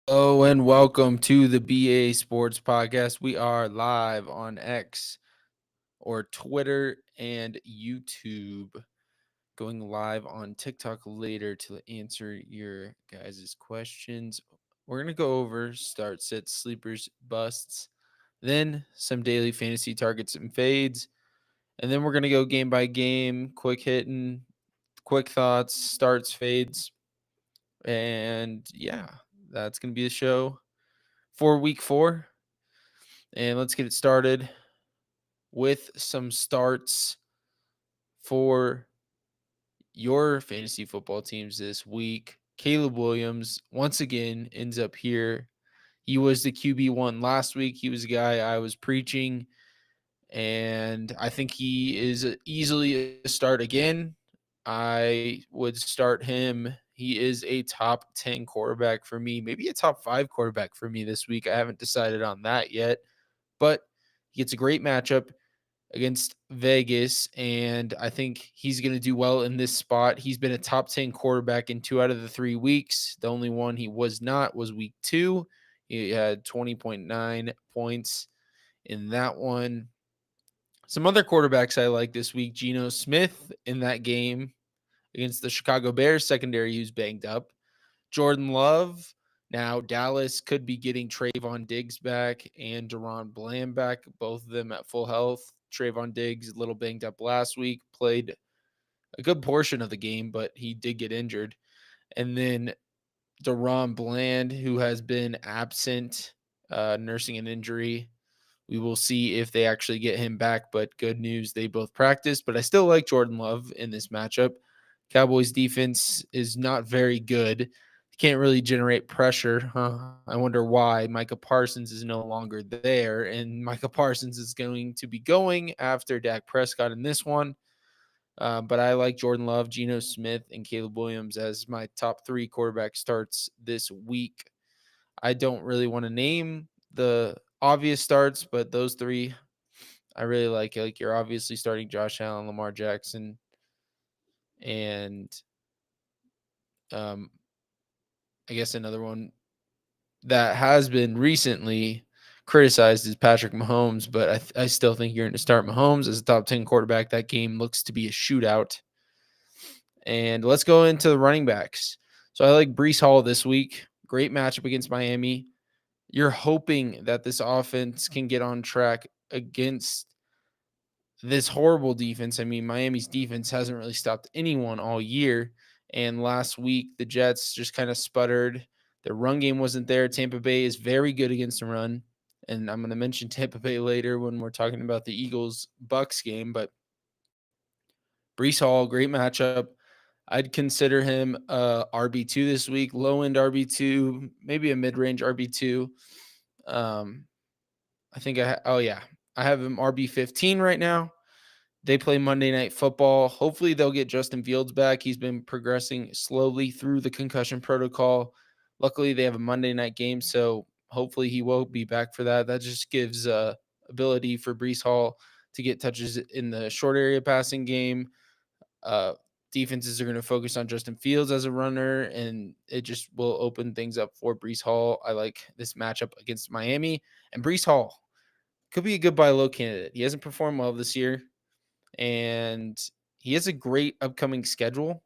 Hello and welcome to the BA Sports Podcast. We are live on X or Twitter and YouTube. Going live on TikTok later to answer your guys' questions. We're going to go over start, sits, sleepers, busts, then some daily fantasy targets and fades. And then we're going to go game by game, quick hitting, quick thoughts, starts, fades. And yeah, that's going to be the show for week 4. And let's get it started with some starts for your fantasy football teams this week. Caleb Williams, once again, ends up here. He was the QB1 last week. He was a guy I was preaching, and I think he is easily a start again. I would start him. He is a top 10 quarterback for me, maybe a top 5 quarterback for me this week. I haven't decided on that yet, but he gets a great matchup against Vegas, and I think he's going to do well in this spot. He's been a top 10 quarterback in 2 out of the 3 weeks. The only one he was not was week 2. He had 20.9 points in that one. Some other quarterbacks I like this week: Geno Smith in that game against the Chicago Bears secondary, who's banged up. Jordan Love. Now, Dallas could be getting Trayvon Diggs back and Deron Bland back, both of them at full health. Trayvon Diggs, a little banged up last week, played a good portion of the game, but he did get injured. And then Deron Bland, who has been absent, nursing an injury. We will see if they actually get him back, but good news, they both practiced. But I still like Jordan Love in this matchup. Cowboys defense is not very good. Can't really generate pressure. I wonder why. Micah Parsons is no longer there, and Micah Parsons is going to be going after Dak Prescott in this one. But I like Jordan Love, Geno Smith, and Caleb Williams as my top 3 quarterback starts this week. I don't really want to name the obvious starts, but those 3 I really like. Like, you're obviously starting Josh Allen, Lamar Jackson, and um, I guess another one that has been recently criticized is Patrick Mahomes, but I still think you're going to start Mahomes as a top 10 quarterback. That game looks to be a shootout. And let's go into the running backs. So I like Brees Hall this week. Great matchup against Miami. You're hoping that this offense can get on track against this horrible defense. I mean, Miami's defense hasn't really stopped anyone all year. And last week, the Jets just kind of sputtered. Their run game wasn't there. Tampa Bay is very good against the run. And I'm going to mention Tampa Bay later when we're talking about the Eagles Bucks game. But Brees Hall, great matchup. I'd consider him RB2 this week, low end RB2, maybe a mid range RB2. Um, I think I have him RB15 right now. They play Monday Night Football. Hopefully, they'll get Justin Fields back. He's been progressing slowly through the concussion protocol. Luckily, they have a Monday night game, so hopefully he will be back for that. That just gives ability for Brees Hall to get touches in the short area passing game. Uh, Defenses are going to focus on Justin Fields as a runner, and it just will open things up for Brees Hall. I like this matchup against Miami, and Brees Hall could be a good buy low candidate. He hasn't performed well this year, and he has a great upcoming schedule.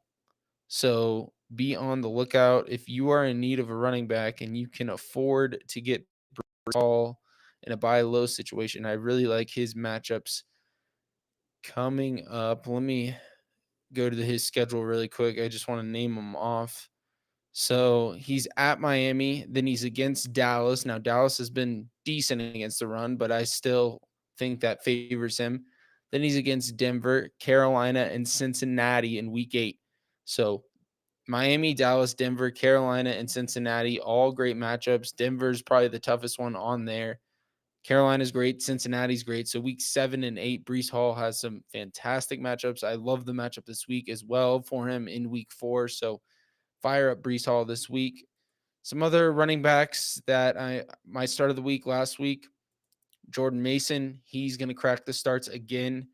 So be on the lookout if you are in need of a running back and you can afford to get Ball in a buy low situation. I really like his matchups coming up. Let me go to his schedule really quick. I just want to name them off. So he's at Miami, then he's against Dallas. Now Dallas has been decent against the run, but I still think that favors him. Then he's against Denver, Carolina, and Cincinnati in week 8. So Miami, Dallas, Denver, Carolina, and Cincinnati, all great matchups. Denver's probably the toughest one on there. Carolina's great. Cincinnati's great. So week 7 and 8, Brees Hall has some fantastic matchups. I love the matchup this week as well for him in week 4. So fire up Brees Hall this week. Some other running backs that my start of the week last week, Jordan Mason, he's going to crack the starts again.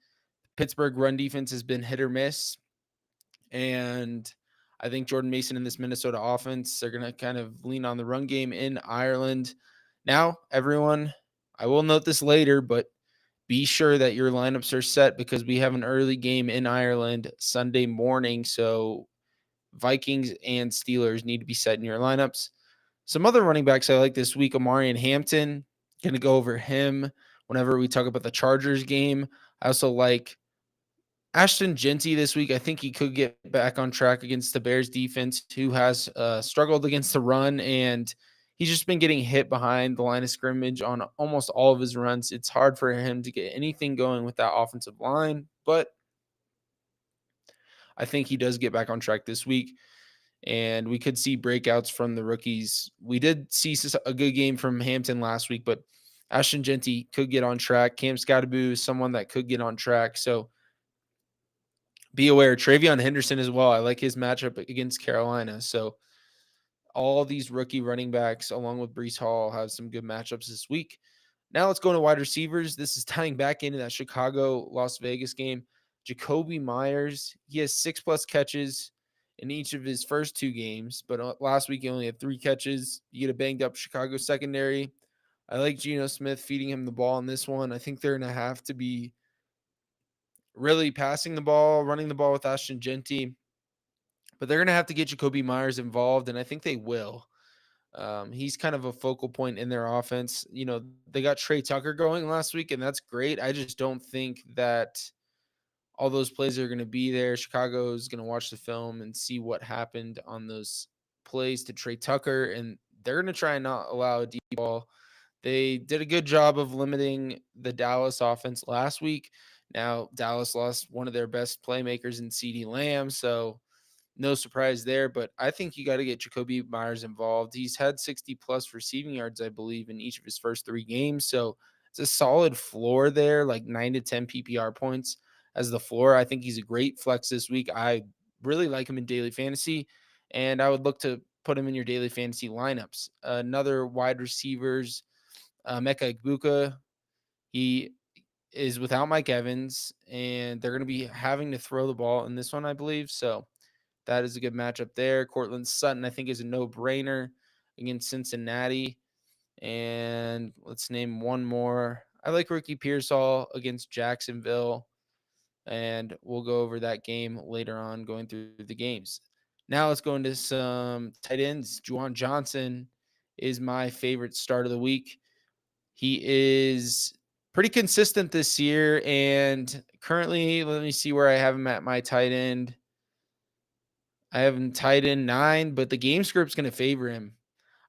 Pittsburgh run defense has been hit or miss, and I think Jordan Mason in this Minnesota offense, they're going to kind of lean on the run game in Ireland. Now, everyone, I will note this later, but be sure that your lineups are set because we have an early game in Ireland Sunday morning. So Vikings and Steelers need to be set in your lineups. Some other running backs I like this week, Omarion Hampton, going to go over him whenever we talk about the Chargers game. I also like Ashton Genty this week. I think he could get back on track against the Bears defense, who has struggled against the run, and he's just been getting hit behind the line of scrimmage on almost all of his runs. It's hard for him to get anything going with that offensive line, but I think he does get back on track this week, and we could see breakouts from the rookies. We did see a good game from Hampton last week, but Ashton Genty could get on track. Cam Scottaboo is someone that could get on track. So be aware. Travion Henderson as well. I like his matchup against Carolina. So all these rookie running backs, along with Brees Hall, have some good matchups this week. Now let's go into wide receivers. This is tying back into that Chicago Las Vegas game. Jakobi Meyers, he has 6+ catches in each of his first 2 games, but last week he only had 3 catches. You get a banged up Chicago secondary. I like Geno Smith feeding him the ball in this one. I think they're going to have to be really passing the ball, running the ball with Ashton Genty, but they're going to have to get Jakobi Meyers involved, and I think they will. He's kind of a focal point in their offense. You know, they got Trey Tucker going last week, and that's great. I just don't think that all those plays are going to be there. Chicago is going to watch the film and see what happened on those plays to Trey Tucker, and they're going to try and not allow a deep ball. They did a good job of limiting the Dallas offense last week. Now, Dallas lost one of their best playmakers in CeeDee Lamb, so no surprise there. But I think you got to get Jakobi Meyers involved. He's had 60+ receiving yards, I believe, in each of his first 3 games. So it's a solid floor there, like 9 to 10 PPR points as the floor. I think he's a great flex this week. I really like him in daily fantasy, and I would look to put him in your daily fantasy lineups. Another wide receivers, Mecca Igbuka, he is without Mike Evans, and they're going to be having to throw the ball in this one, I believe. So that is a good matchup there. Cortland Sutton, I think, is a no-brainer against Cincinnati. And let's name one more. I like Ricky Pearsall against Jacksonville, and we'll go over that game later on going through the games. Now let's go into some tight ends. Juwan Johnson is my favorite start of the week. He is pretty consistent this year, and currently, let me see where I have him at my tight end. I have him tight end 9, but the game script's going to favor him.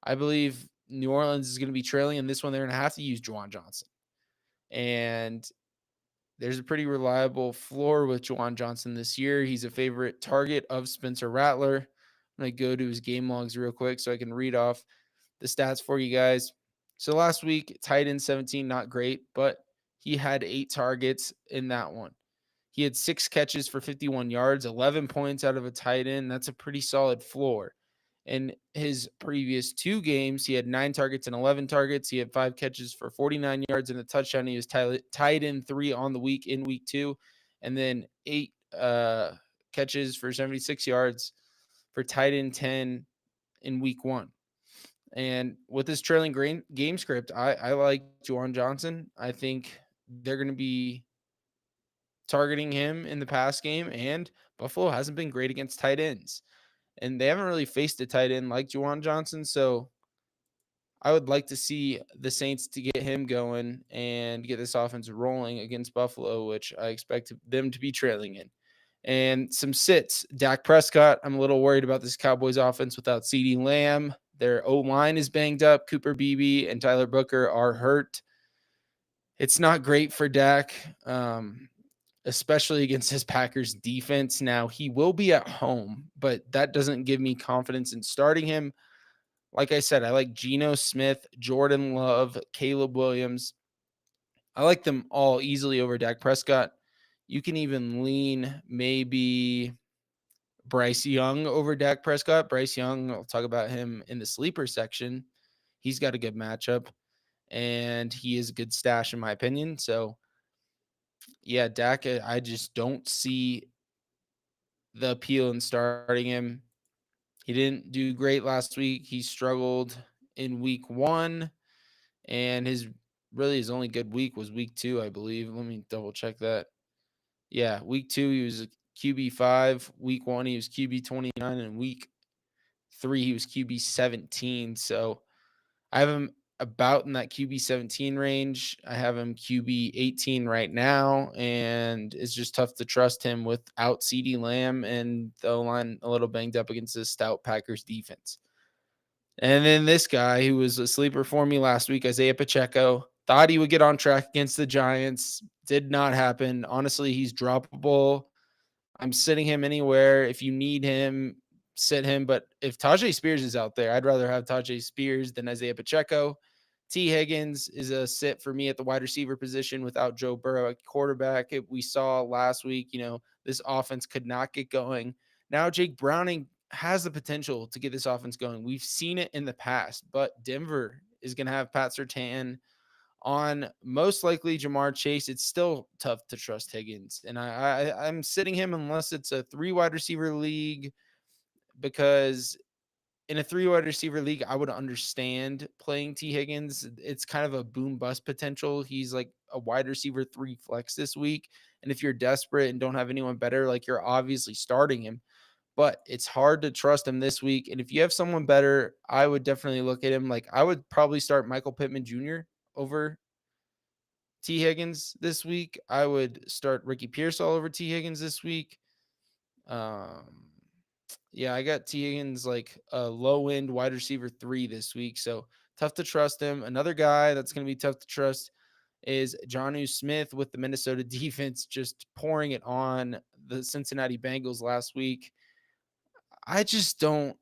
I believe New Orleans is going to be trailing in this one. They're going to have to use Juwan Johnson. And there's a pretty reliable floor with Juwan Johnson this year. He's a favorite target of Spencer Rattler. I'm going to go to his game logs real quick so I can read off the stats for you guys. So last week, tight end 17, not great, but he had 8 targets in that one. He had 6 catches for 51 yards, 11 points out of a tight end. That's a pretty solid floor. In his previous 2 games, he had 9 targets and 11 targets. He had 5 catches for 49 yards and a touchdown. He was tied in 3 on the week in week 2, and then 8 catches for 76 yards for tight end 10 in week 1. And with this trailing game script, I like Juwan Johnson. I think they're going to be targeting him in the pass game, and Buffalo hasn't been great against tight ends. And they haven't really faced a tight end like Juwan Johnson, so I would like to see the Saints to get him going and get this offense rolling against Buffalo, which I expect them to be trailing in. And some sits. Dak Prescott, I'm a little worried about this Cowboys offense without CeeDee Lamb. Their O-line is banged up. Cooper Beebe and Tyler Booker are hurt. It's not great for Dak, especially against his Packers defense. Now, he will be at home, but that doesn't give me confidence in starting him. Like I said, I like Geno Smith, Jordan Love, Caleb Williams. I like them all easily over Dak Prescott. You can even lean maybe Bryce Young over Dak Prescott. Bryce Young, I'll talk about him in the sleeper section. He's got a good matchup, and he is a good stash in my opinion. So, yeah, Dak, I just don't see the appeal in starting him. He didn't do great last week. He struggled in week 1, and his only good week was week 2, I believe. Let me double check that. Yeah, week 2 he was a QB5, week 1 he was QB 29, and week 3 he was QB 17. So I have him about in that QB 17 range. I have him QB 18 right now, and it's just tough to trust him without CeeDee Lamb and the O-line a little banged up against the stout Packers defense. And then this guy who was a sleeper for me last week, Isaiah Pacheco, thought he would get on track against the Giants. Did not happen. Honestly, he's droppable. I'm sitting him anywhere. If you need him, sit him. But if Tajay Spears is out there, I'd rather have Tajay Spears than Isaiah Pacheco. T. Higgins is a sit for me at the wide receiver position without Joe Burrow at quarterback. We saw last week, this offense could not get going. Now Jake Browning has the potential to get this offense going. We've seen it in the past, but Denver is going to have Pat Surtain on most likely Jamar Chase. It's still tough to trust Higgins, and I'm sitting him unless it's a 3 wide receiver league, because in a 3 wide receiver league, I would understand playing T Higgins. It's kind of a boom bust potential. He's like a wide receiver 3 flex this week, and if you're desperate and don't have anyone better, like, you're obviously starting him. But it's hard to trust him this week. And if you have someone better, I would definitely look at him. Like, I would probably start Michael Pittman Jr. over T. Higgins this week. I would start Ricky Pearsall over T. Higgins this week. Um, yeah, I got T. Higgins like a low end wide receiver 3 this week. So tough to trust him. Another guy that's going to be tough to trust is Jonnu Smith with the Minnesota defense just pouring it on the Cincinnati Bengals last week. I just don't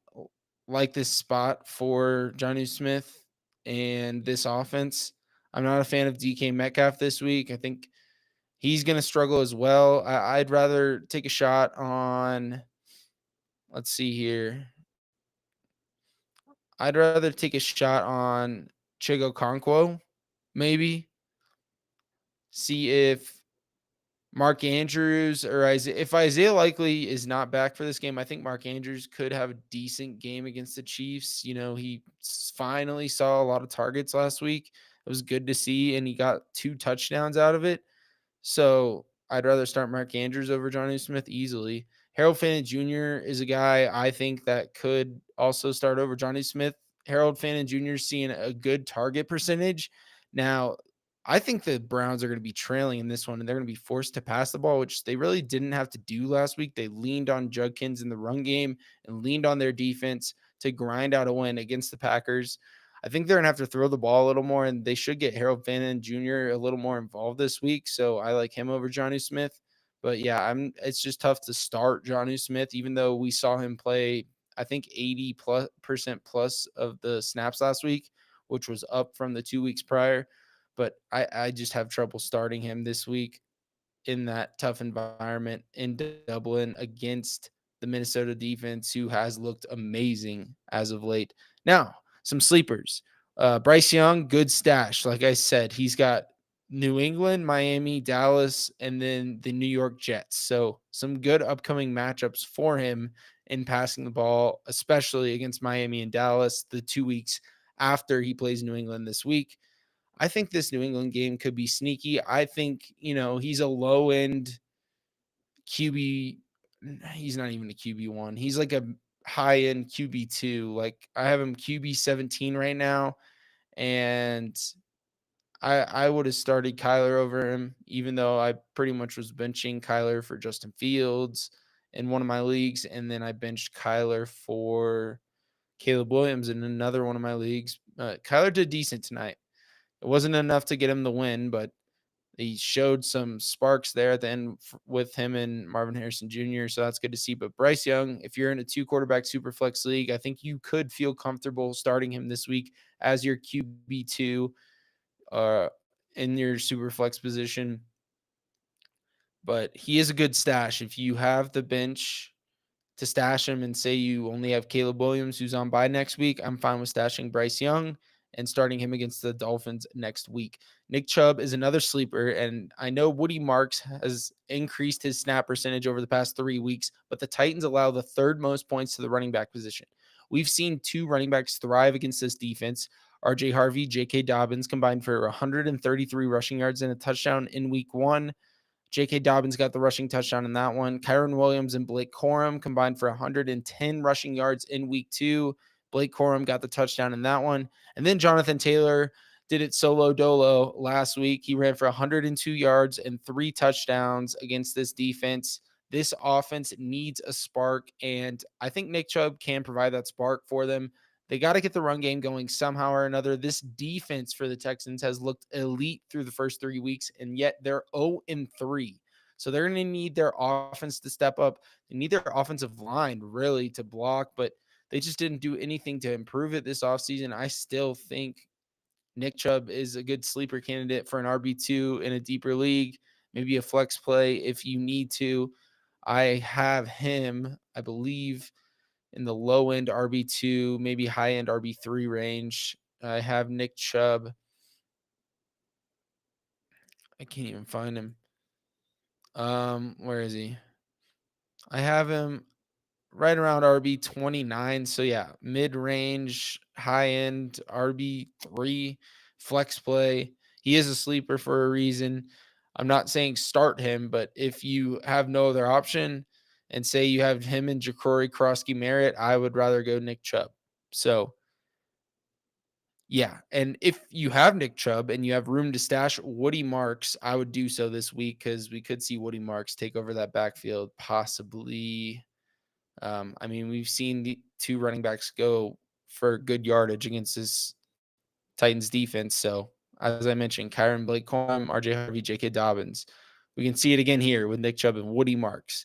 like this spot for Jonnu Smith and this offense. I'm not a fan of DK Metcalf this week. I think he's going to struggle as well. I'd rather take a shot on, let's see here. I'd rather take a shot on Chigo Conquo, maybe. See if Mark Andrews or Isaiah, if Isaiah Likely is not back for this game, I think Mark Andrews could have a decent game against the Chiefs. He finally saw a lot of targets last week. It was good to see, and he got 2 touchdowns out of it. So I'd rather start Mark Andrews over Jonnu Smith easily. Harold Fannin Jr. is a guy I think that could also start over Jonnu Smith. Harold Fannin Jr. is seeing a good target percentage. Now, I think the Browns are going to be trailing in this one, and they're going to be forced to pass the ball, which they really didn't have to do last week. They leaned on Judkins in the run game and leaned on their defense to grind out a win against the Packers. I think they're going to have to throw the ball a little more, and they should get Harold Fannin Jr. a little more involved this week. So I like him over Jonnu Smith. But yeah, it's just tough to start Jonnu Smith, even though we saw him play, I think 80% plus of the snaps last week, which was up from the 2 weeks prior. But I just have trouble starting him this week in that tough environment in Dublin against the Minnesota defense, who has looked amazing as of late. Now, some sleepers. Bryce Young, good stash. Like I said, he's got New England, Miami, Dallas, and then the New York Jets. So some good upcoming matchups for him in passing the ball, especially against Miami and Dallas, the 2 weeks after he plays New England this week. I think this New England game could be sneaky. I think, he's a low end QB. He's not even a QB1. He's like a high end QB2. Like, I have him QB 17 right now. And I would have started Kyler over him, even though I pretty much was benching Kyler for Justin Fields in one of my leagues. And then I benched Kyler for Caleb Williams in another one of my leagues. Kyler did decent tonight. It wasn't enough to get him the win, but he showed some sparks there at the end with him and Marvin Harrison Jr., so that's good to see. But Bryce Young, if you're in a 2-quarterback super flex league, I think you could feel comfortable starting him this week as your QB2 in your super flex position. But he is a good stash. If you have the bench to stash him and say you only have Caleb Williams, who's on bye next week, I'm fine with stashing Bryce Young. and starting him against the Dolphins next week. Nick Chubb is another sleeper, and I know Woody Marks has increased his snap percentage over the past 3 weeks, but the Titans allow the third most points to the running back position. We've seen two running backs thrive against this defense. RJ Harvey, J.K. Dobbins combined for 133 rushing yards and a touchdown in week 1. J.K. Dobbins got the rushing touchdown in that one. Kyren Williams and Blake Corum combined for 110 rushing yards in week 2. Blake Corum got the touchdown in that one. And then Jonathan Taylor did it solo dolo last week. He ran for 102 yards and 3 touchdowns against this defense. This offense needs a spark, and I think Nick Chubb can provide that spark for them. They got to get the run game going somehow or another. This defense for the Texans has looked elite through the first 3 weeks, and yet they're 0-3. So they're going to need their offense to step up. They need their offensive line really to block, but they just didn't do anything to improve it this offseason. I still think Nick Chubb is a good sleeper candidate for an RB2 in a deeper league, maybe a flex play if you need to. I have him, I believe, in the low end RB2, maybe high end RB3 range. I have Nick Chubb. I can't even find him. Where is he? I have him right around RB29. So yeah, mid-range, high-end RB3 flex play. He is a sleeper for a reason. I'm not saying start him, but if you have no other option and say you have him and Jacory Krosky Merritt, I would rather go Nick Chubb. So yeah, and if you have Nick Chubb and you have room to stash Woody Marks, I would do so this week because we could see Woody Marks take over that backfield possibly. I mean, we've seen the two running backs go for good yardage against this Titans defense. So, as I mentioned, Kyron Blake Corum, RJ Harvey, J.K. Dobbins. We can see it again here with Nick Chubb and Woody Marks,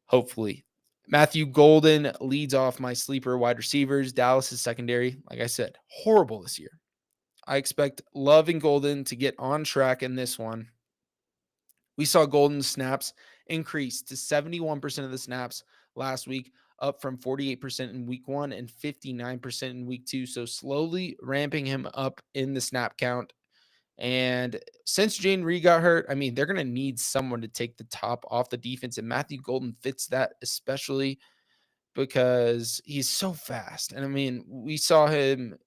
hopefully. Matthew Golden leads off my sleeper wide receivers. Dallas' secondary, like I said, horrible this year. I expect Love and Golden to get on track in this one. We saw Golden's snaps increase to 71% of the snaps last week, up from 48% in week 1 and 59% in week 2. So slowly ramping him up in the snap count. And since Jane Reed got hurt, I mean, they're going to need someone to take the top off the defense. And Matthew Golden fits that, especially because he's so fast. And I mean, we saw him,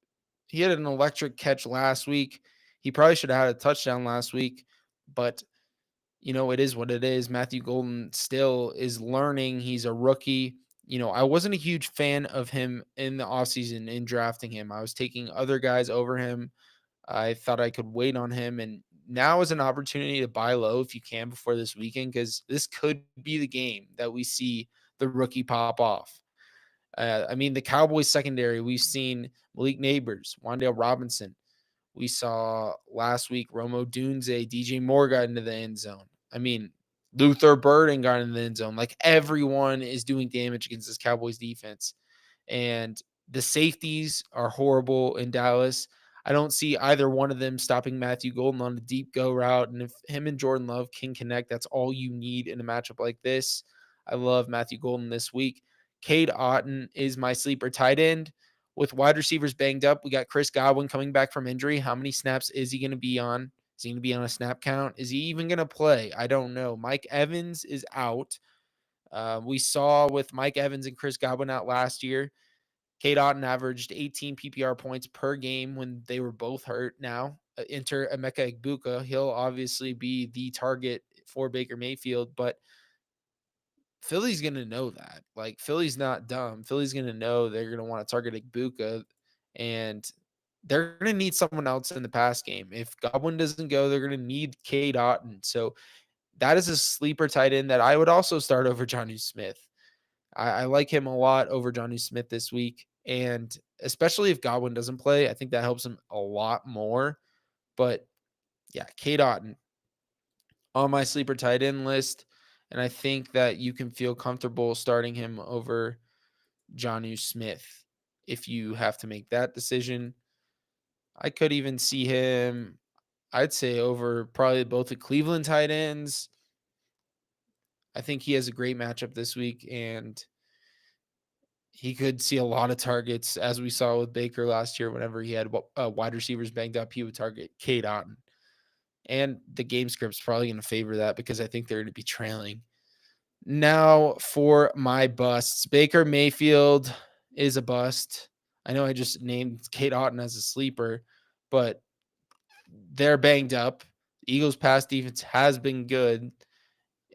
he had an electric catch last week. He probably should have had a touchdown last week, but it is what it is. Matthew Golden still is learning. He's a rookie. I wasn't a huge fan of him in the offseason in drafting him. I was taking other guys over him. I thought I could wait on him. And now is an opportunity to buy low if you can before this weekend, because this could be the game that we see the rookie pop off. I mean, the Cowboys secondary, we've seen Malik Neighbors, Wan'Dale Robinson. We saw last week Romo Dunze, DJ Moore got into the end zone. I mean, Luther Burden got in the end zone. Like, everyone is doing damage against this Cowboys defense. And the safeties are horrible in Dallas. I don't see either one of them stopping Matthew Golden on a deep go route. And if him and Jordan Love can connect, that's all you need in a matchup like this. I love Matthew Golden this week. Cade Otton is my sleeper tight end. With wide receivers banged up, we got Chris Godwin coming back from injury. How many snaps is he going to be on? Is he going to be on a snap count? Is he even going to play? I don't know. Mike Evans is out. We saw with Mike Evans and Chris Godwin out last year, Cade Otton averaged 18 PPR points per game when they were both hurt. Now, enter Emeka Egbuka. He'll obviously be the target for Baker Mayfield, but Philly's going to know that. Like, Philly's not dumb. Philly's going to know they're going to want to target Egbuka, and they're going to need someone else in the pass game. If Godwin doesn't go, they're going to need Cade Otton. So that is a sleeper tight end that I would also start over Jonnu Smith. I like him a lot over Jonnu Smith this week. And especially if Godwin doesn't play, I think that helps him a lot more. But yeah, Cade Otton on my sleeper tight end list. And I think that you can feel comfortable starting him over Jonnu Smith if you have to make that decision. I could even see him, I'd say, over probably both the Cleveland tight ends. I think he has a great matchup this week. And he could see a lot of targets, as we saw with Baker last year. Whenever he had wide receivers banged up, he would target Cade Otton. And the game script's probably going to favor that because I think they're going to be trailing. Now for my busts. Baker Mayfield is a bust. I know I just named Cade Otton as a sleeper, but they're banged up. Eagles pass defense has been good,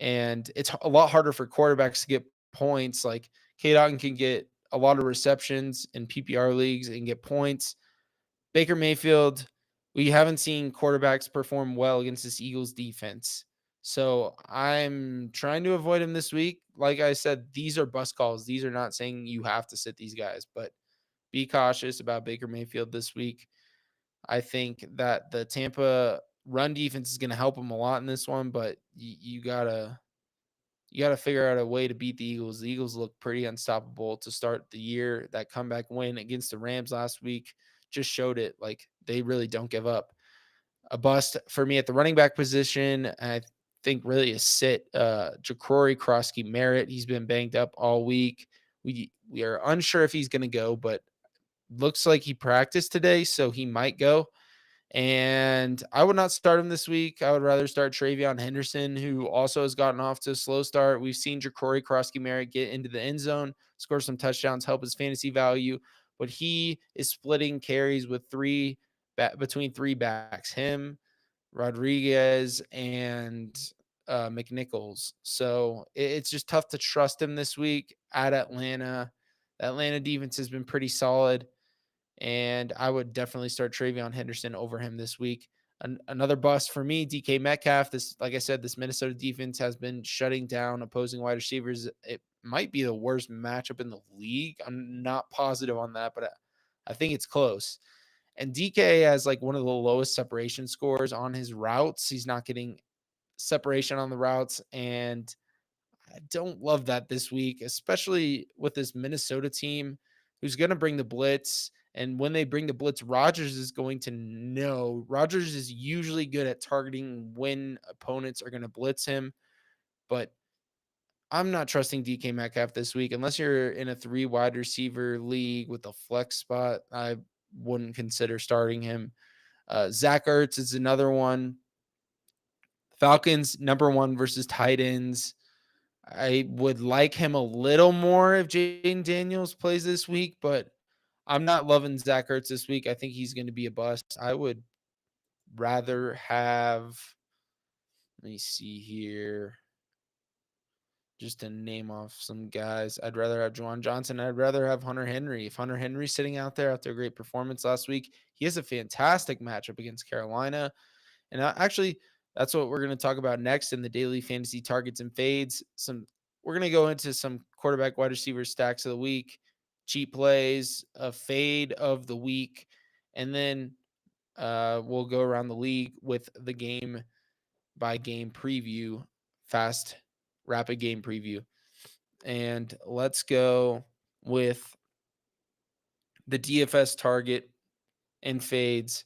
and it's a lot harder for quarterbacks to get points. Like Cade Otton can get a lot of receptions in PPR leagues and get points. Baker Mayfield, we haven't seen quarterbacks perform well against this Eagles defense. So I'm trying to avoid him this week. Like I said, these are bus calls. These are not saying you have to sit these guys, but be cautious about Baker Mayfield this week. I think that the Tampa run defense is going to help him a lot in this one, but you gotta figure out a way to beat the Eagles. The Eagles look pretty unstoppable to start the year. That comeback win against the Rams last week just showed it. Like they really don't give up. A bust for me at the running back position. I think really a sit. Jacory Krosky Merritt. He's been banged up all week. We are unsure if he's going to go, but looks like he practiced today, so he might go. And I would not start him this week. I would rather start Travion Henderson, who also has gotten off to a slow start. We've seen Jacory Krosky Merritt get into the end zone, score some touchdowns, help his fantasy value, but he is splitting carries with between three backs, him, Rodriguez, and McNichols. So it's just tough to trust him this week at Atlanta. The Atlanta defense has been pretty solid, and I would definitely start Travion Henderson over him this week. Another bust for me, DK Metcalf. This, like I said, this Minnesota defense has been shutting down opposing wide receivers. It might be the worst matchup in the league. I'm not positive on that, but I think it's close. And DK has like one of the lowest separation scores on his routes. He's not getting separation on the routes, and I don't love that this week, especially with this Minnesota team who's going to bring the blitz. And when they bring the blitz, Rodgers is going to know. Rodgers is usually good at targeting when opponents are going to blitz him, but I'm not trusting DK Metcalf this week unless you're in a 3 wide receiver league with a flex spot. I wouldn't consider starting him. Zach Ertz is another one. Falcons number 1 versus tight ends. I would like him a little more if Jayden Daniels plays this week, but I'm not loving Zach Ertz this week. I think he's going to be a bust. I would rather have, let me see here, just to name off some guys. I'd rather have Juwan Johnson. I'd rather have Hunter Henry. If Hunter Henry's sitting out there after a great performance last week, he has a fantastic matchup against Carolina. And actually, that's what we're going to talk about next in the daily fantasy targets and fades. We're going to go into some quarterback wide receiver stacks of the week, cheap plays, a fade of the week, and then we'll go around the league with the game by game preview, fast, rapid game preview. And let's go with the DFS target and fades.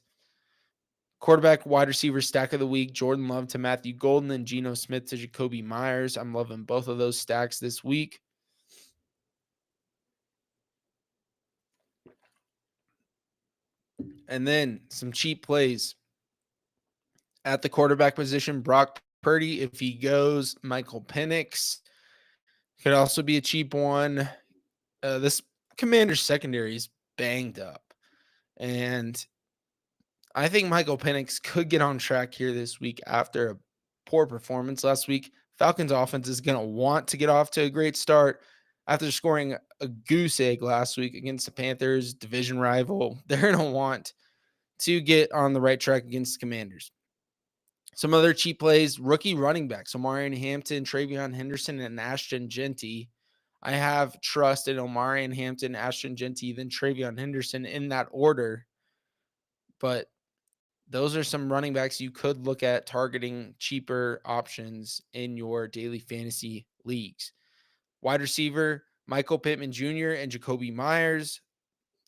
Quarterback, wide receiver stack of the week, Jordan Love to Matthew Golden and Geno Smith to Jacoby Myers. I'm loving both of those stacks this week. And then some cheap plays at the quarterback position. Brock Purdy, if he goes, Michael Penix could also be a cheap one. This Commander's secondary is banged up, and I think Michael Penix could get on track here this week after a poor performance last week. Falcons offense is going to want to get off to a great start after scoring a goose egg last week against the Panthers, division rival. They're going to want to get on the right track against the Commanders. Some other cheap plays, rookie running backs, Omarion Hampton, Travion Henderson, and Ashton Jeanty. I have trust in Omarion Hampton, Ashton Jeanty, then Travion Henderson in that order. But those are some running backs you could look at targeting cheaper options in your daily fantasy leagues. Wide receiver, Michael Pittman Jr. and Jacoby Myers.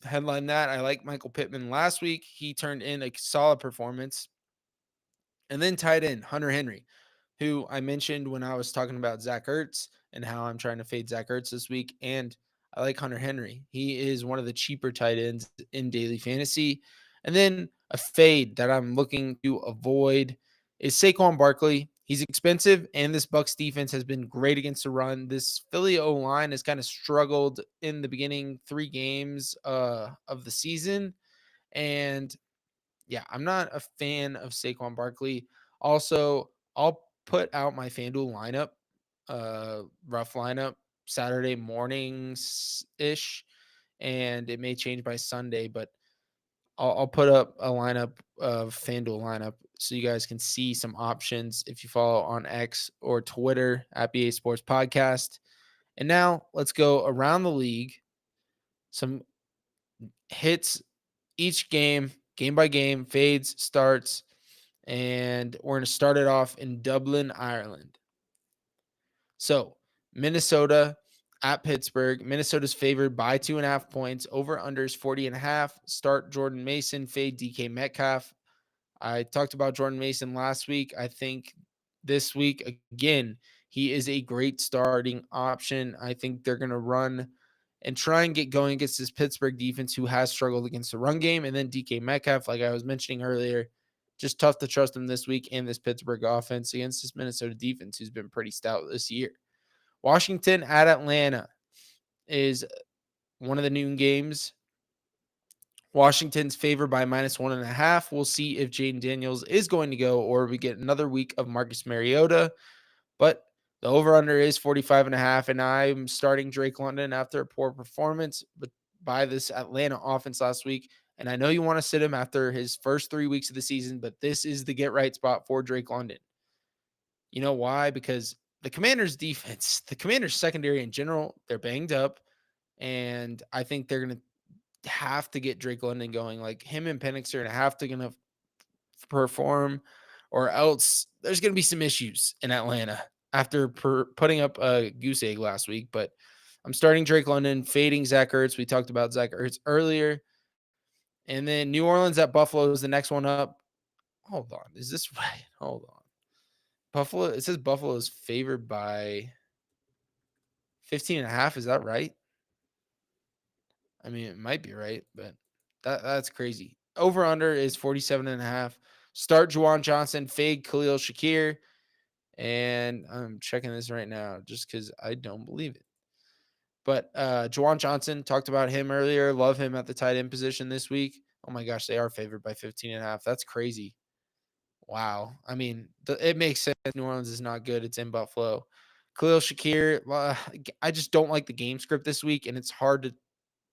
Headline that. I like Michael Pittman last week. He turned in a solid performance. And then tight end, Hunter Henry, who I mentioned when I was talking about Zach Ertz and how I'm trying to fade Zach Ertz this week. And I like Hunter Henry. He is one of the cheaper tight ends in daily fantasy. And then a fade that I'm looking to avoid is Saquon Barkley. He's expensive, and this Bucs defense has been great against the run. This Philly O-line has kind of struggled in the beginning 3 games of the season. And yeah, I'm not a fan of Saquon Barkley. Also, I'll put out my FanDuel lineup, rough lineup, Saturday mornings ish, and it may change by Sunday, but I'll put up a lineup of FanDuel lineup so you guys can see some options if you follow on X or Twitter at BA Sports Podcast. And now let's go around the league. Some hits each game, game by game, fades, starts, and we're going to start it off in Dublin, Ireland. So, Minnesota at Pittsburgh. Minnesota's favored by 2.5 points. Over unders 40.5. Start Jordan Mason, fade DK Metcalf. I talked about Jordan Mason last week. I think this week, again, he is a great starting option. I think they're going to run and try and get going against this Pittsburgh defense who has struggled against the run game. And then DK Metcalf, like I was mentioning earlier, just tough to trust him this week and this Pittsburgh offense against this Minnesota defense who's been pretty stout this year. Washington at Atlanta is one of the noon games. Washington's favored by -1.5. We'll see if Jaden Daniels is going to go or we get another week of Marcus Mariota. But the over-under is 45.5, and I'm starting Drake London after a poor performance by this Atlanta offense last week. And I know you want to sit him after his first 3 weeks of the season, but this is the get-right spot for Drake London. You know why? Because the Commanders' defense, the Commanders' secondary in general, they're banged up, and I think they're going to have to get Drake London going. Like him and Penix are going to perform, or else there's going to be some issues in Atlanta after putting up a goose egg last week. But I'm starting Drake London, fading Zach Ertz. We talked about Zach Ertz earlier. And then New Orleans at Buffalo is the next one up. Hold on. Is this right? Hold on. Buffalo, it says Buffalo is favored by 15.5. Is that right? I mean, it might be right, but that's crazy. Over under is 47.5. Start Juwan Johnson, fade Khalil Shakir. And I'm checking this right now just because I don't believe it. But Juwan Johnson, talked about him earlier. Love him at the tight end position this week. Oh my gosh, they are favored by 15.5. That's crazy. Wow. I mean, it makes sense. New Orleans is not good. It's in Buffalo. Khalil Shakir, I just don't like the game script this week, and it's hard to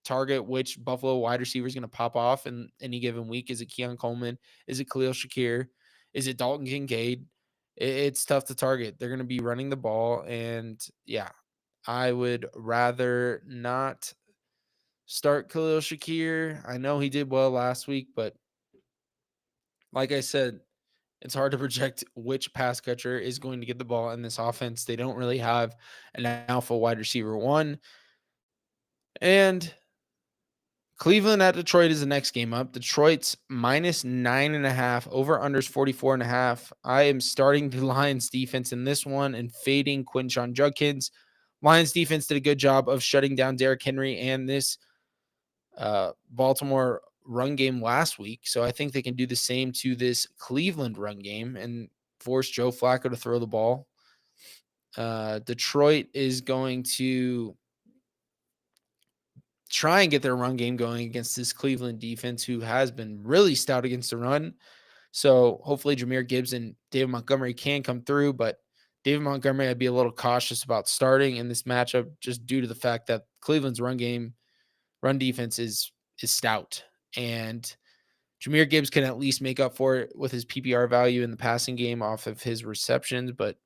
target which Buffalo wide receiver is going to pop off in any given week. Is it Keon Coleman? Is it Khalil Shakir? Is it Dalton Kincaid? It's tough to target. They're going to be running the ball, and yeah, I would rather not start Khalil Shakir. I know he did well last week, but like I said, it's hard to project which pass catcher is going to get the ball in this offense. They don't really have an alpha wide receiver one. And Cleveland at Detroit is the next game up. Detroit's -9.5, over unders 44.5. I am starting the Lions defense in this one and fading Quinshon Judkins. Lions defense did a good job of shutting down Derrick Henry and this Baltimore run game last week. So I think they can do the same to this Cleveland run game and force Joe Flacco to throw the ball. Detroit is going to try and get their run game going against this Cleveland defense who has been really stout against the run. So hopefully Jahmyr Gibbs and David Montgomery can come through, but David Montgomery, I'd be a little cautious about starting in this matchup just due to the fact that Cleveland's run defense is stout. And Jahmyr Gibbs can at least make up for it with his PPR value in the passing game off of his receptions. But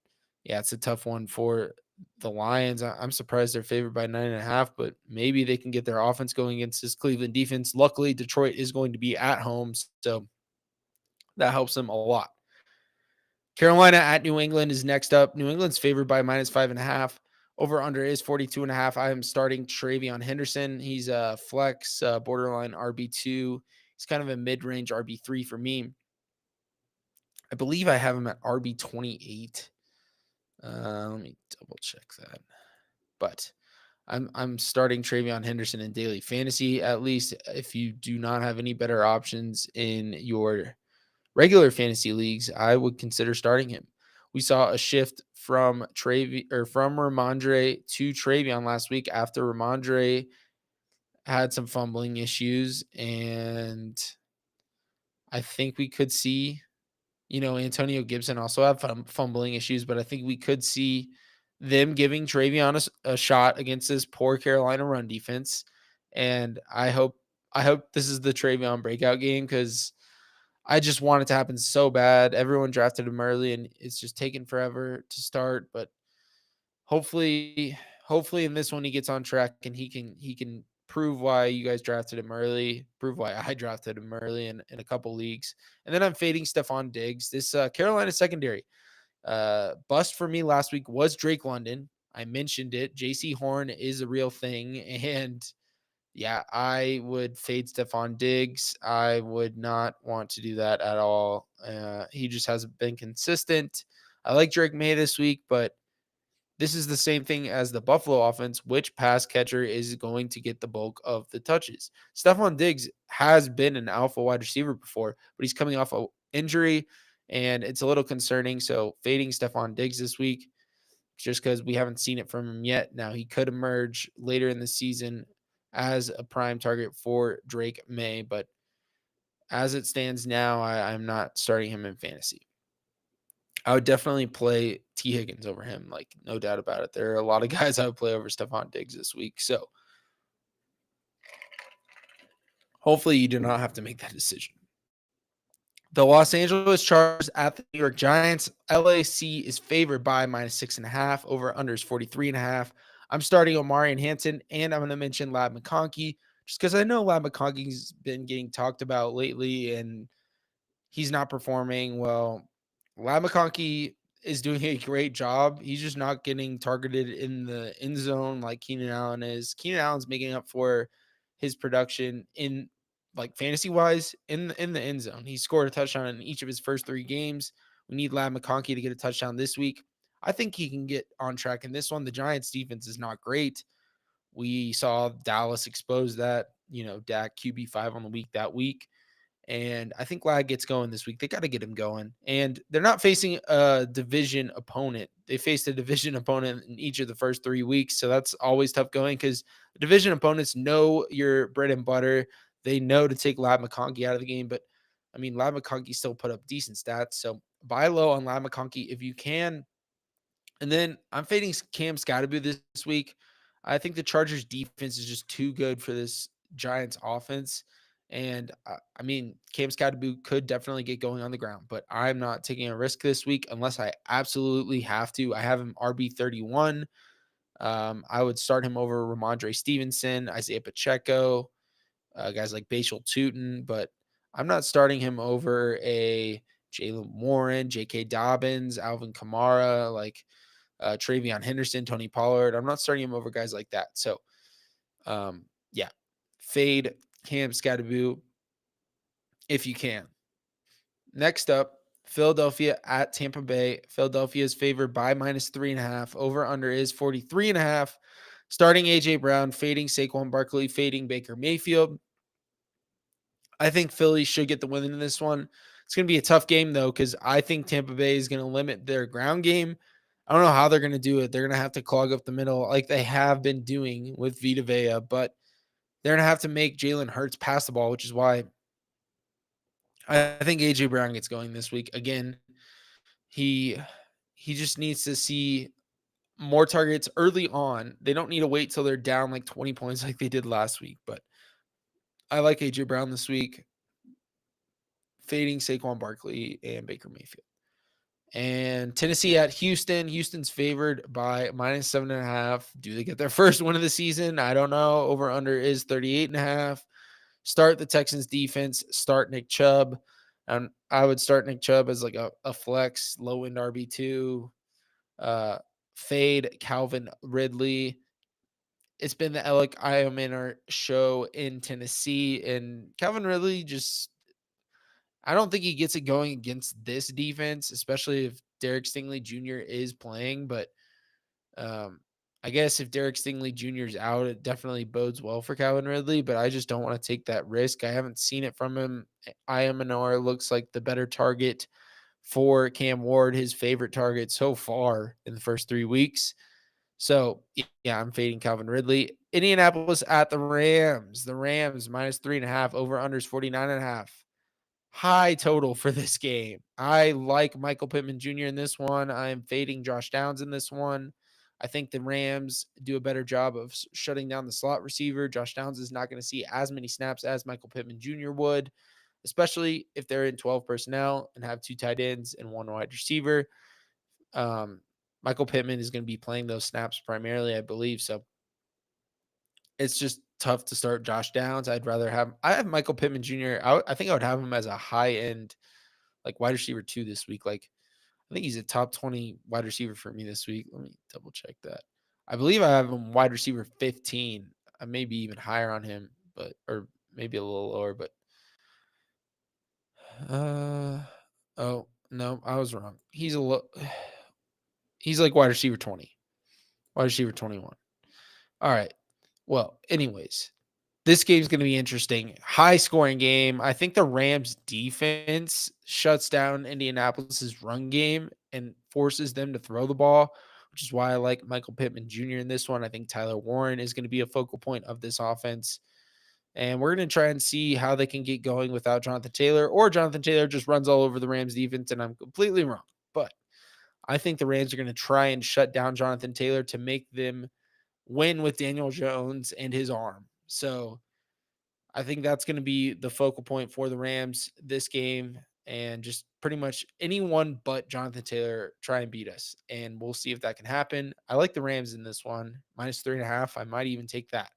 yeah, it's a tough one for the Lions. I'm surprised they're favored by 9.5, but maybe they can get their offense going against this Cleveland defense. Luckily, Detroit is going to be at home, so that helps them a lot. Carolina at New England is next up. New England's favored by -5.5. Over under is 42.5. I am starting TreVeyon Henderson. He's a flex, borderline RB2. He's kind of a mid-range RB3 for me. I believe I have him at RB28. Let me double check that. But I'm starting Travion Henderson in daily fantasy, at least if you do not have any better options in your regular fantasy leagues, I would consider starting him. We saw a shift from from Ramondre to Travion last week after Ramondre had some fumbling issues, and I think we could see, Antonio Gibson also have fumbling issues, but I think we could see them giving Travion a shot against this poor Carolina run defense. And I hope this is the Travion breakout game because I just want it to happen so bad. Everyone drafted him early, and it's just taken forever to start. But hopefully in this one he gets on track and he can prove why you guys drafted him early, prove why I drafted him early in a couple leagues. And then I'm fading Stephon Diggs. This Carolina secondary bust for me last week was Drake London. I mentioned it. JC Horn is a real thing. And yeah, I would fade Stephon Diggs. I would not want to do that at all. He just hasn't been consistent. I like Drake May this week, but this is the same thing as the Buffalo offense. Which pass catcher is going to get the bulk of the touches? Stephon Diggs has been an alpha wide receiver before, but he's coming off an injury, and it's a little concerning. So fading Stephon Diggs this week just because we haven't seen it from him yet. Now, he could emerge later in the season as a prime target for Drake May, but as it stands now, I'm not starting him in fantasy. I would definitely play T. Higgins over him, like no doubt about it. There are a lot of guys I would play over Stephon Diggs this week. So hopefully you do not have to make that decision. The Los Angeles Chargers at the New York Giants. LAC is favored by -6.5. Over under is 43.5. I'm starting Omari and Hanson, and I'm going to mention Lab McConkey just because I know Lab McConkey's been getting talked about lately, and he's not performing well. Lab McConkey is doing a great job. He's just not getting targeted in the end zone like Keenan Allen is. Keenan Allen's making up for his production in like fantasy wise in the end zone. He scored a touchdown in each of his first 3 games. We need Lab McConkey to get a touchdown this week. I think he can get on track in this one. The Giants defense is not great. We saw Dallas expose that, Dak QB5 on the week that week. And I think Lag gets going this week. They got to get him going. And they're not facing a division opponent. They faced a division opponent in each of the first 3 weeks. So that's always tough going because the division opponents know your bread and butter. They know to take Lab McConkey out of the game. But I mean, Lab McConkey still put up decent stats. So buy low on Lab McConkey if you can. And then I'm fading Cam Scottaboo this week. I think the Chargers defense is just too good for this Giants offense. And I mean, Cam Scottaboo could definitely get going on the ground, but I'm not taking a risk this week unless I absolutely have to. I have him RB31. I would start him over Ramondre Stevenson, Isaiah Pacheco, guys like Bashal Tutin, but I'm not starting him over a Jalen Warren, J.K. Dobbins, Alvin Kamara, like Travion Henderson, Tony Pollard. I'm not starting him over guys like that. So, yeah, fade Cam Scottaboo if you can. Next up, Philadelphia at Tampa Bay. Philadelphia is favored by -3.5. Over under is 43.5. Starting AJ Brown, fading Saquon Barkley, fading Baker Mayfield. I think Philly should get the win in this one. It's going to be a tough game, though, because I think Tampa Bay is going to limit their ground game. I don't know how they're going to do it. They're going to have to clog up the middle like they have been doing with Vita Vea, but they're going to have to make Jalen Hurts pass the ball, which is why I think A.J. Brown gets going this week. Again, he just needs to see more targets early on. They don't need to wait till they're down like 20 points like they did last week, but I like A.J. Brown this week, fading Saquon Barkley and Baker Mayfield. And Tennessee at Houston. Houston's favored by -7.5. Do they get their first win of the season? I don't know. Over under is 38.5. Start the Texans defense. Start Nick Chubb. And I would start Nick Chubb as like a flex, low end RB2. Fade Calvin Ridley. It's been the Alec Iomanor show in Tennessee, and Calvin Ridley just I don't think he gets it going against this defense, especially if Derek Stingley Jr. is playing. But um, I guess if Derek Stingley Jr. is out, it definitely bodes well for Calvin Ridley, but I just don't want to take that risk. I haven't seen it from him. Amenor looks like the better target for Cam Ward, his favorite target so far in the first 3 weeks. So, yeah, I'm fading Calvin Ridley. Indianapolis at the Rams. The Rams minus 3.5, over unders 49.5. High total for this game. I like Michael Pittman Jr. in this one. I am fading Josh Downs in this one. I think the Rams do a better job of shutting down the slot receiver. Josh Downs is not going to see as many snaps as Michael Pittman Jr. would, especially if they're in 12 personnel and have 2 tight ends and 1 wide receiver. Um, Michael Pittman is going to be playing those snaps primarily, I believe. So it's just tough to start Josh Downs. I have Michael Pittman Jr. I think I would have him as a high end, like wide receiver 2 this week. Like, I think he's a top 20 wide receiver for me this week. Let me double check that. I believe I have him wide receiver 15. I may be even higher on him, but or maybe a little lower, but uh oh no, I was wrong. He's like wide receiver 20, wide receiver 21. All right. Well, anyways, this game's going to be interesting. High scoring game. I think the Rams defense shuts down Indianapolis's run game and forces them to throw the ball, which is why I like Michael Pittman Jr. in this one. I think Tyler Warren is going to be a focal point of this offense. And we're going to try and see how they can get going without Jonathan Taylor, or Jonathan Taylor just runs all over the Rams defense, and I'm completely wrong. But I think the Rams are going to try and shut down Jonathan Taylor to make them win with Daniel Jones and his arm. So I think that's going to be the focal point for the Rams this game, and just pretty much anyone but Jonathan Taylor try and beat us. And we'll see if that can happen. I like the Rams in this one, minus 3.5. I might even take that,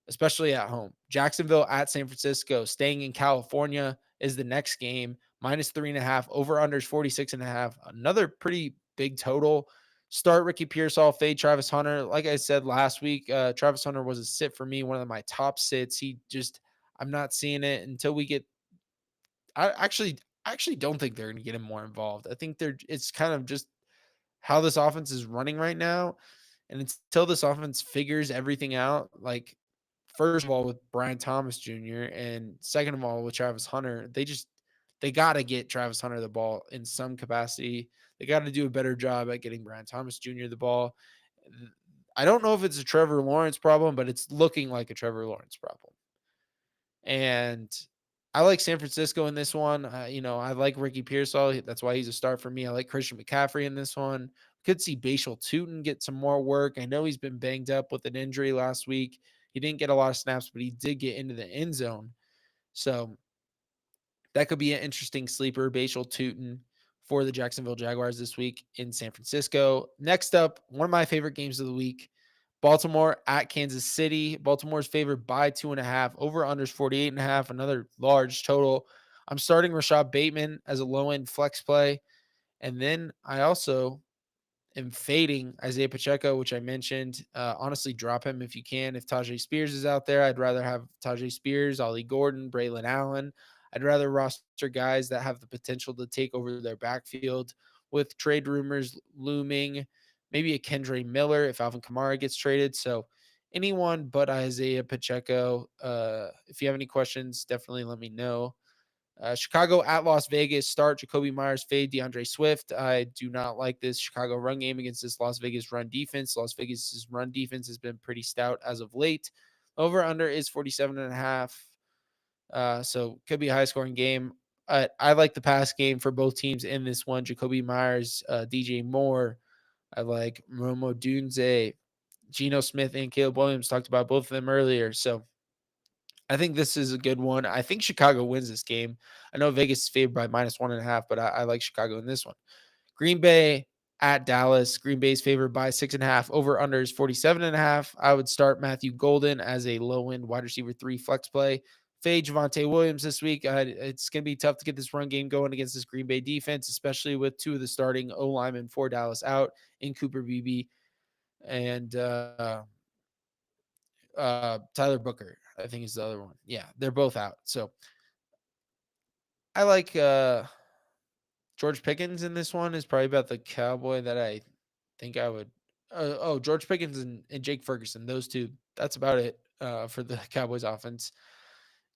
especially at home. Jacksonville at San Francisco, staying in California is the next game. Minus 3.5, over unders 46.5. Another pretty big total. Start Ricky Pearsall, fade Travis Hunter. Like I said last week, Travis Hunter was a sit for me, one of my top sits. I'm not seeing it until we get. I actually don't think they're going to get him more involved. I think it's kind of just how this offense is running right now, and until this offense figures everything out, like first of all with Brian Thomas Jr. and second of all with Travis Hunter, they got to get Travis Hunter the ball in some capacity. They got to do a better job at getting Brian Thomas Jr. the ball. I don't know if it's a Trevor Lawrence problem, but it's looking like a Trevor Lawrence problem. And I like San Francisco in this one. I like Ricky Pearsall. That's why he's a start for me. I like Christian McCaffrey in this one. Could see Bashal Tutin get some more work. I know he's been banged up with an injury last week. He didn't get a lot of snaps, but he did get into the end zone. So that could be an interesting sleeper, Bashal Tutin, for the Jacksonville Jaguars this week in San Francisco. Next up, one of my favorite games of the week, Baltimore at Kansas City. Baltimore's favored by 2.5. Over unders 48.5. Another large total. I'm starting Rashad Bateman as a low end flex play. And then I also am fading Isaiah Pacheco, which I mentioned. Honestly, drop him if you can. If Tajay Spears is out there, I'd rather have Tajay Spears, Ollie Gordon, Braylon Allen. I'd rather roster guys that have the potential to take over their backfield with trade rumors looming. Maybe a Kendre Miller if Alvin Kamara gets traded. So anyone but Isaiah Pacheco. If you have any questions, definitely let me know. Chicago at Las Vegas, start Jacoby Myers, fade DeAndre Swift. I do not like this Chicago run game against this Las Vegas run defense. Las Vegas's run defense has been pretty stout as of late. Over under is 47.5. So could be a high scoring game. I like the pass game for both teams in this one. Jacoby Myers, DJ Moore. I like Romo Dunze, Geno Smith, and Caleb Williams. Talked about both of them earlier. So I think this is a good one. I think Chicago wins this game. I know Vegas is favored by minus 1.5, but I like Chicago in this one. Green Bay at Dallas. Green Bay is favored by 6.5. Over under is 47.5. I would start Matthew Golden as a low end wide receiver 3 flex play. Fade Javonte Williams this week. It's going to be tough to get this run game going against this Green Bay defense, especially with 2 of the starting O linemen for Dallas out in Cooper Beebe and Tyler Booker, I think is the other one. Yeah, they're both out. So I like George Pickens in this one is probably about the cowboy that I think I would George Pickens and Jake Ferguson. Those two. That's about it for the Cowboys offense.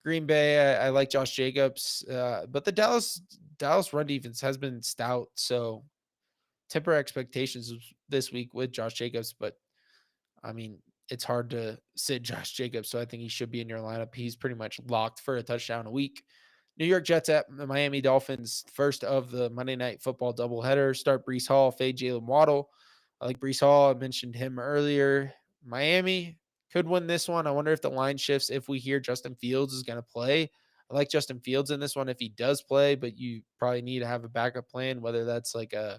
Green Bay, I like Josh Jacobs, but the Dallas run defense has been stout. So temper expectations this week with Josh Jacobs, but I mean, it's hard to sit Josh Jacobs, so I think he should be in your lineup. He's pretty much locked for a touchdown a week. New York Jets at the Miami Dolphins, first of the Monday Night Football doubleheader. Start Brees Hall, fade Jalen Waddle. I like Brees Hall. I mentioned him earlier. Miami could win this one. I wonder if the line shifts if we hear Justin Fields is going to play. I like Justin Fields in this one if he does play, but you probably need to have a backup plan, whether that's like I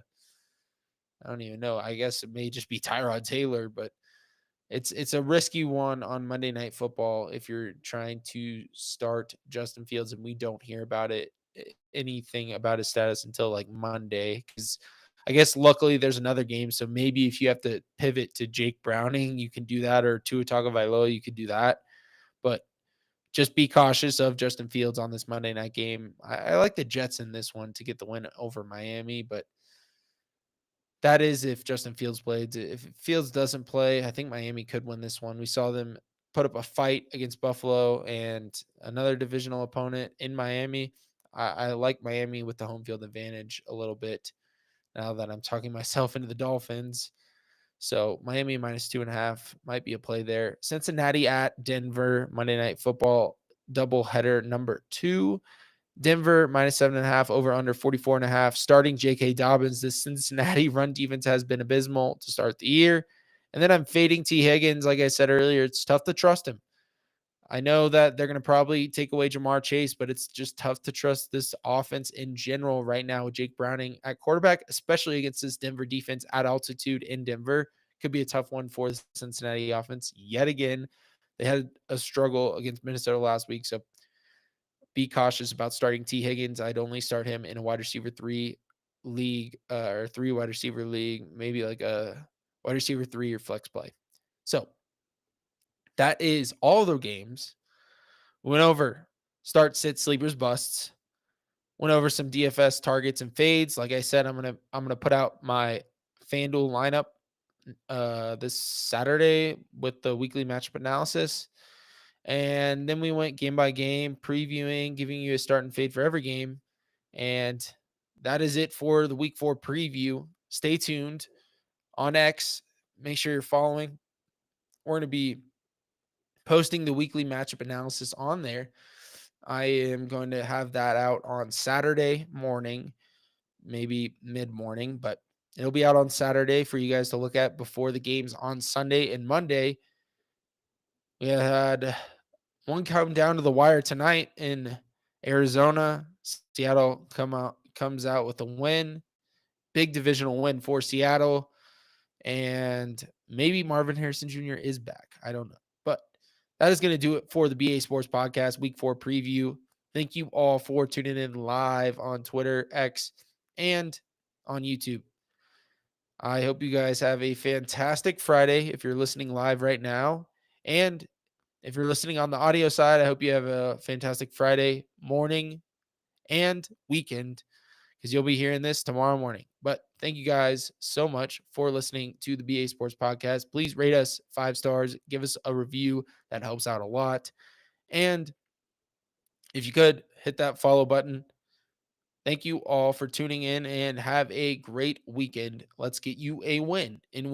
don't even know. I guess it may just be Tyrod Taylor, but it's a risky one on Monday Night Football if you're trying to start Justin Fields and we don't hear about it anything about his status until like Monday, because I guess luckily there's another game, so maybe if you have to pivot to Jake Browning, you can do that, or Tua Tagovailoa, you could do that. But just be cautious of Justin Fields on this Monday night game. I like the Jets in this one to get the win over Miami, but that is if Justin Fields played. If Fields doesn't play, I think Miami could win this one. We saw them put up a fight against Buffalo and another divisional opponent in Miami. I like Miami with the home field advantage a little bit now that I'm talking myself into the Dolphins. So Miami -2.5 might be a play there. Cincinnati at Denver, Monday Night Football doubleheader number 2. Denver -7.5, over under 44.5. Starting J.K. Dobbins. This Cincinnati run defense has been abysmal to start the year. And then I'm fading T. Higgins. Like I said earlier, it's tough to trust him. I know that they're going to probably take away Jamar Chase, but it's just tough to trust this offense in general right now with Jake Browning at quarterback, especially against this Denver defense at altitude in Denver. Could be a tough one for the Cincinnati offense yet again. They had a struggle against Minnesota last week, so be cautious about starting T. Higgins. I'd only start him in a wide receiver 3 league, or 3 wide receiver league, maybe like a wide receiver 3 or flex play. So that is all the games. Went over start, sit, sleepers, busts. Went over some DFS targets and fades. Like I said, I'm gonna put out my FanDuel lineup this Saturday with the weekly matchup analysis. And then we went game by game, previewing, giving you a start and fade for every game. And that is it for the week 4 preview. Stay tuned on X. Make sure you're following. We're going to be posting the weekly matchup analysis on there. I am going to have that out on Saturday morning, maybe mid morning, but it'll be out on Saturday for you guys to look at before the games on Sunday and Monday. We had one come down to the wire tonight in Arizona. Seattle comes out with a win. Big divisional win for Seattle. And maybe Marvin Harrison Jr. is back. I don't know. But that is going to do it for the BA Sports Podcast Week 4 preview. Thank you all for tuning in live on Twitter, X, and on YouTube. I hope you guys have a fantastic Friday if you're listening live right now. And if you're listening on the audio side, I hope you have a fantastic Friday morning and weekend, because you'll be hearing this tomorrow morning. But thank you guys so much for listening to the BA Sports Podcast. Please rate us 5 stars. Give us a review. That helps out a lot. And if you could, hit that follow button. Thank you all for tuning in and have a great weekend. Let's get you a win in